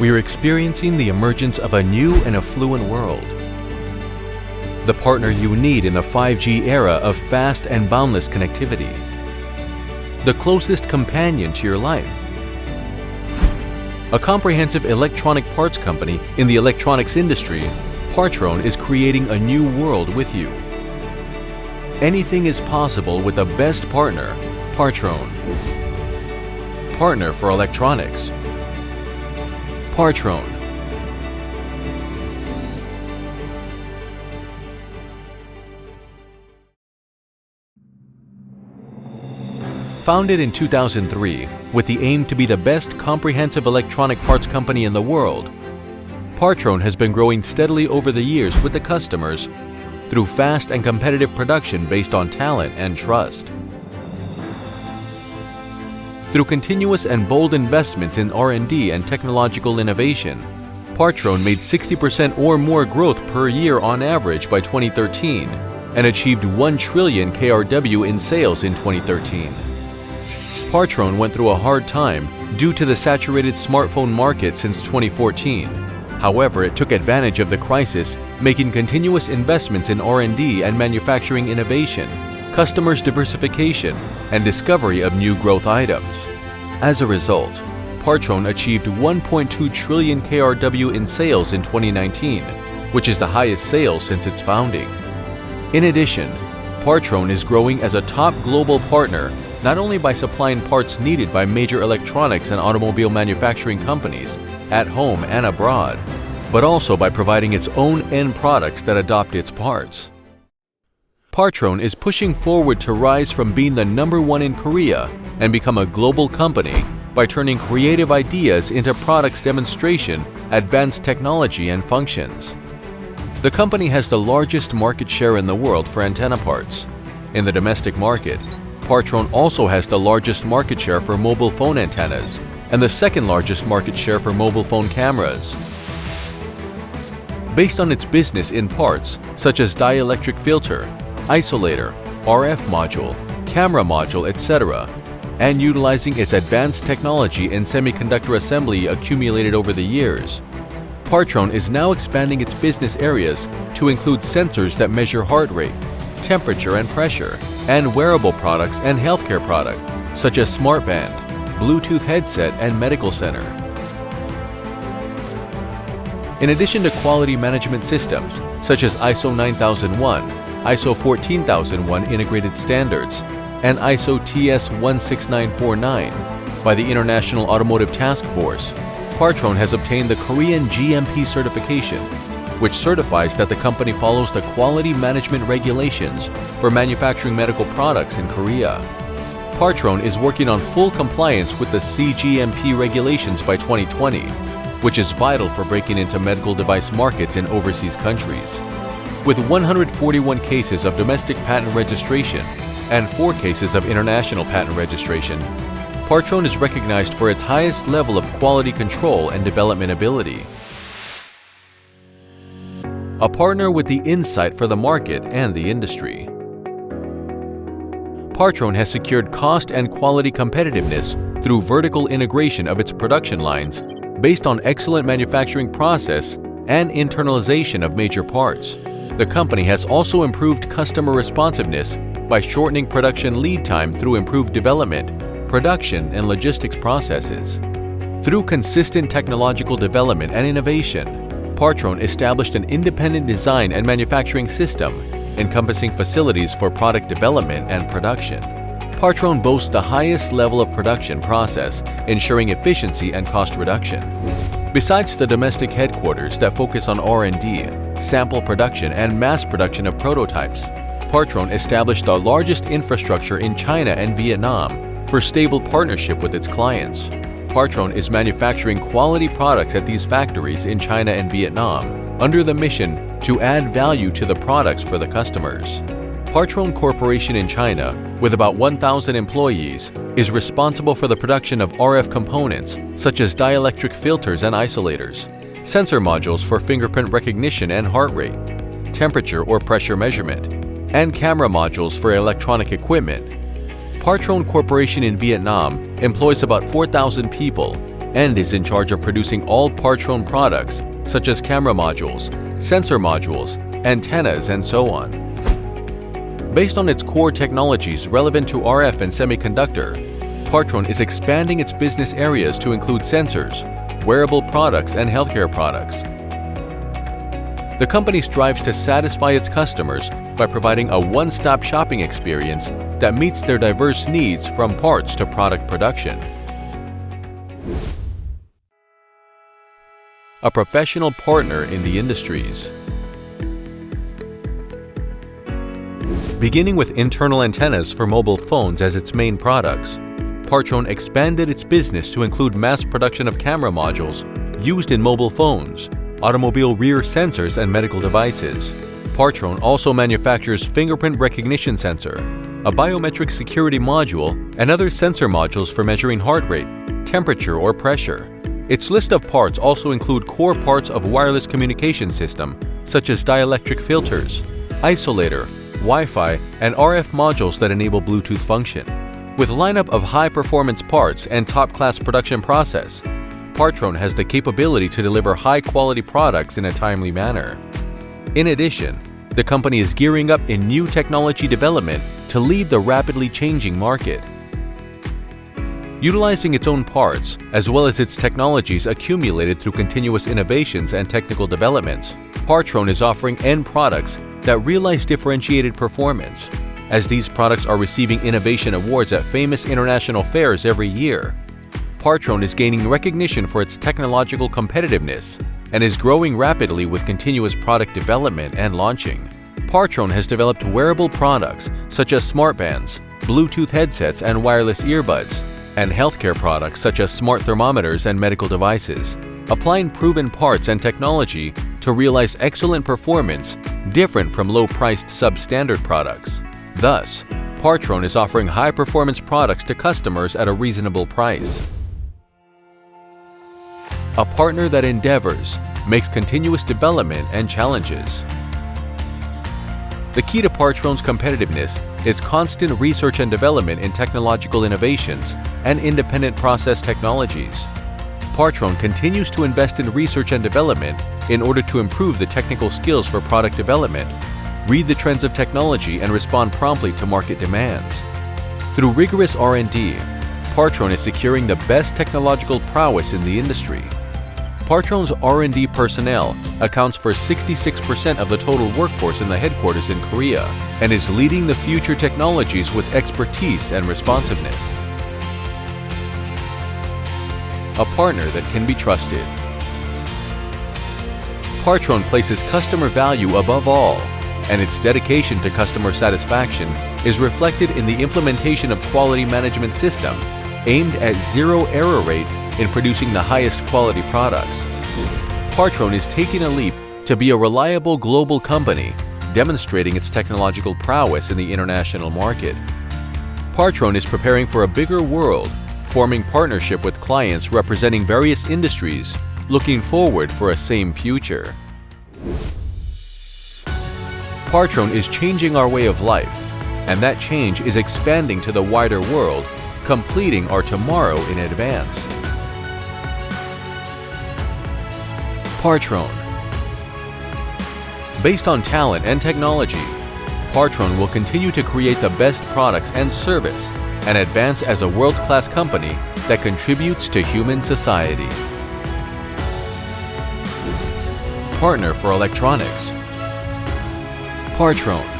we are experiencing the emergence of a new and affluent world. The partner you need in the 5G era of fast and boundless connectivity. The closest companion to your life. A comprehensive electronic parts company in the electronics industry, Partron is creating a new world with you. Anything is possible with the best partner, Partron. Partner for electronics. Partron. Founded in 2003 with the aim to be the best comprehensive electronic parts company in the world, Partron has been growing steadily over the years with the customers through fast and competitive production based on talent and trust. Through continuous and bold investments in R&D and technological innovation, Partron made 60% or more growth per year on average by 2013 and achieved 1 trillion KRW in sales in 2013. Partron went through a hard time due to the saturated smartphone market since 2014. However, it took advantage of the crisis, making continuous investments in R&D and manufacturing innovation, customers diversification, and discovery of new growth items. As a result, Partron achieved 1.2 trillion KRW in sales in 2019, which is the highest sales since its founding. In addition, Partron is growing as a top global partner not only by supplying parts needed by major electronics and automobile manufacturing companies at home and abroad, but also by providing its own end products that adopt its parts. Partron is pushing forward to rise from being the #1 in Korea and become a global company by turning creative ideas into products demonstration, advanced technology, and functions. The company has the largest market share in the world for antenna parts. In the domestic market, Partron also has the largest market share for mobile phone antennas and the second largest market share for mobile phone cameras. Based on its business in parts such as dielectric filter, isolator, RF module, camera module, etc., and utilizing its advanced technology in semiconductor assembly accumulated over the years, Partron is now expanding its business areas to include sensors that measure heart rate, temperature and pressure, and wearable products and healthcare products such as smartband, Bluetooth headset, and medical center. In addition to quality management systems such as ISO 9001, ISO 14001 integrated standards, and ISO TS 16949 by the International Automotive Task Force, Partron has obtained the Korean GMP certification, which certifies that the company follows the quality management regulations for manufacturing medical products in Korea. Partron is working on full compliance with the CGMP regulations by 2020, which is vital for breaking into medical device markets in overseas countries. With 141 cases of domestic patent registration and 4 cases of international patent registration, Partron is recognized for its highest level of quality control and development ability. A partner with the insight for the market and the industry. Partron has secured cost and quality competitiveness through vertical integration of its production lines based on excellent manufacturing process and internalization of major parts. The company has also improved customer responsiveness by shortening production lead time through improved development, production, and logistics processes. Through consistent technological development and innovation, Partron established an independent design and manufacturing system encompassing facilities for product development and production. Partron boasts the highest level of production process, ensuring efficiency and cost reduction. Besides the domestic headquarters that focus on R&D, sample production, and mass production of prototypes, Partron established the largest infrastructure in China and Vietnam for stable partnership with its clients. Partron is manufacturing quality products at these factories in China and Vietnam under the mission to add value to the products for the customers. Partron Corporation in China, with about 1,000 employees, is responsible for the production of RF components such as dielectric filters and isolators, sensor modules for fingerprint recognition and heart rate, temperature or pressure measurement, and camera modules for electronic equipment. Partron Corporation in Vietnam employs about 4,000 people and is in charge of producing all Partron products such as camera modules, sensor modules, antennas, and so on. Based on its core technologies relevant to RF and semiconductor, Partron is expanding its business areas to include sensors, wearable products, and healthcare products. The company strives to satisfy its customers by providing a one-stop shopping experience that meets their diverse needs from parts to product production. A professional partner in the industries. Beginning with internal antennas for mobile phones as its main products, Partron expanded its business to include mass production of camera modules used in mobile phones, automobile rear sensors, and medical devices. Partron also manufactures fingerprint recognition sensor, a biometric security module, and other sensor modules for measuring heart rate, temperature, or pressure. Its list of parts also include core parts of wireless communication system, such as dielectric filters, isolator, Wi-Fi, and RF modules that enable Bluetooth function. With a lineup of high-performance parts and top-class production process, Partron has the capability to deliver high-quality products in a timely manner. In addition, the company is gearing up in new technology development to lead the rapidly changing market. Utilizing its own parts, as well as its technologies accumulated through continuous innovations and technical developments, Partron is offering end products that realize differentiated performance. As these products are receiving innovation awards at famous international fairs every year, Partron is gaining recognition for its technological competitiveness and is growing rapidly with continuous product development and launching. Partron has developed wearable products such as smartbands, Bluetooth headsets and wireless earbuds, and healthcare products such as smart thermometers and medical devices, applying proven parts and technology to realize excellent performance different from low-priced substandard products. Thus, Partron is offering high-performance products to customers at a reasonable price. A partner that endeavors, makes continuous development and challenges. The key to Partron's competitiveness is constant research and development in technological innovations and independent process technologies. Partron continues to invest in research and development in order to improve the technical skills for product development, read the trends of technology, and respond promptly to market demands. Through rigorous R&D, Partron is securing the best technological prowess in the industry. Partron's R&D personnel accounts for 66% of the total workforce in the headquarters in Korea and is leading the future technologies with expertise and responsiveness. A partner that can be trusted. Partron places customer value above all, and its dedication to customer satisfaction is reflected in the implementation of quality management system aimed at zero error rate in producing the highest quality products. Partron is taking a leap to be a reliable global company, demonstrating its technological prowess in the international market. Partron is preparing for a bigger world, forming partnership with clients representing various industries, looking forward for a same future. Partron is changing our way of life, and that change is expanding to the wider world, completing our tomorrow in advance. Partron. Based on talent and technology, Partron will continue to create the best products and service and advance as a world-class company that contributes to human society. Partner for electronics. Partron.